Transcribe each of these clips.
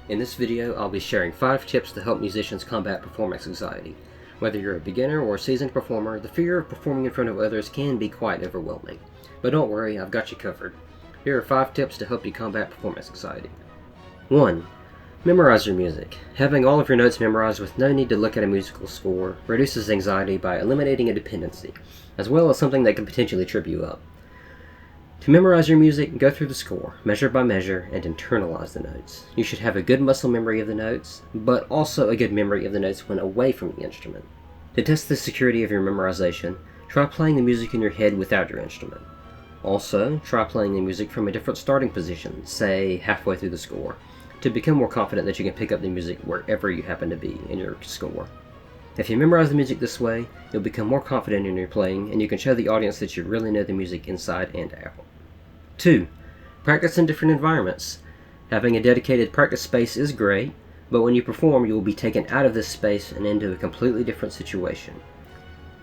In this video, I'll be sharing 5 tips to help musicians combat performance anxiety. Whether you're a beginner or a seasoned performer, the fear of performing in front of others can be quite overwhelming. But don't worry, I've got you covered. Here are 5 tips to help you combat performance anxiety. 1. Memorize your music. Having all of your notes memorized with no need to look at a musical score reduces anxiety by eliminating a dependency, as well as something that can potentially trip you up. To memorize your music, go through the score, measure by measure, and internalize the notes. You should have a good muscle memory of the notes, but also a good memory of the notes when away from the instrument. To test the security of your memorization, try playing the music in your head without your instrument. Also, try playing the music from a different starting position, say halfway through the score, to become more confident that you can pick up the music wherever you happen to be in your score. If you memorize the music this way, you'll become more confident in your playing, and you can show the audience that you really know the music inside and out. 2. Practice in different environments. Having a dedicated practice space is great, but when you perform, you will be taken out of this space and into a completely different situation.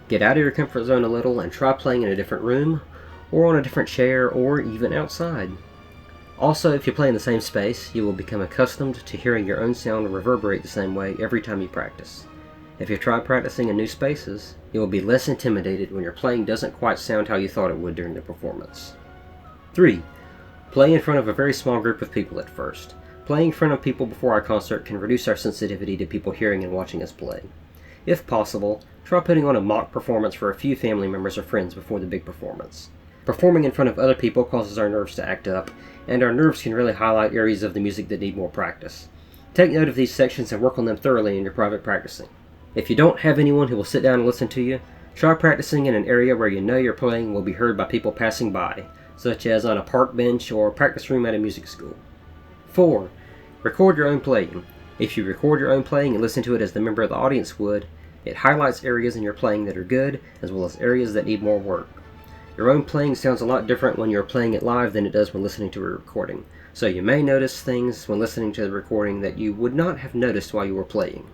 Get out of your comfort zone a little and try playing in a different room, or on a different chair, or even outside. Also, if you play in the same space, you will become accustomed to hearing your own sound reverberate the same way every time you practice. If you try practicing in new spaces, you will be less intimidated when your playing doesn't quite sound how you thought it would during the performance. 3. Play in front of a very small group of people at first. Playing in front of people before our concert can reduce our sensitivity to people hearing and watching us play. If possible, try putting on a mock performance for a few family members or friends before the big performance. Performing in front of other people causes our nerves to act up, and our nerves can really highlight areas of the music that need more practice. Take note of these sections and work on them thoroughly in your private practicing. If you don't have anyone who will sit down and listen to you, try practicing in an area where you know your playing will be heard by people passing by, such as on a park bench or practice room at a music school. 4. Record your own playing. If you record your own playing and listen to it as the member of the audience would, it highlights areas in your playing that are good, as well as areas that need more work. Your own playing sounds a lot different when you're playing it live than it does when listening to a recording, so you may notice things when listening to the recording that you would not have noticed while you were playing.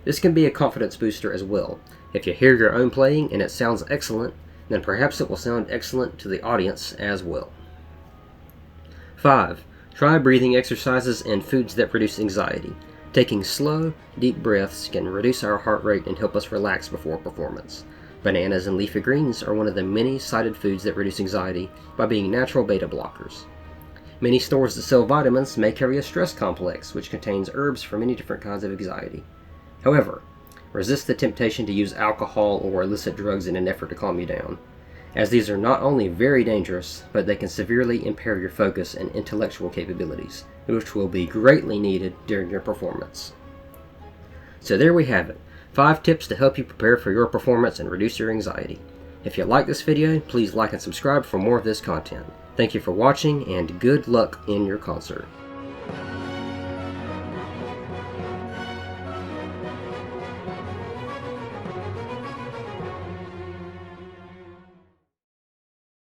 This can be a confidence booster as well. If you hear your own playing and it sounds excellent, then perhaps it will sound excellent to the audience as well. 5. Try breathing exercises and foods that reduce anxiety. Taking slow, deep breaths can reduce our heart rate and help us relax before performance. Bananas and leafy greens are one of the many cited foods that reduce anxiety by being natural beta blockers. Many stores that sell vitamins may carry a stress complex, which contains herbs for many different kinds of anxiety. However, resist the temptation to use alcohol or illicit drugs in an effort to calm you down, as these are not only very dangerous, but they can severely impair your focus and intellectual capabilities, which will be greatly needed during your performance. So there we have it, 5 tips to help you prepare for your performance and reduce your anxiety. If you like this video, please like and subscribe for more of this content. Thank you for watching, and good luck in your concert.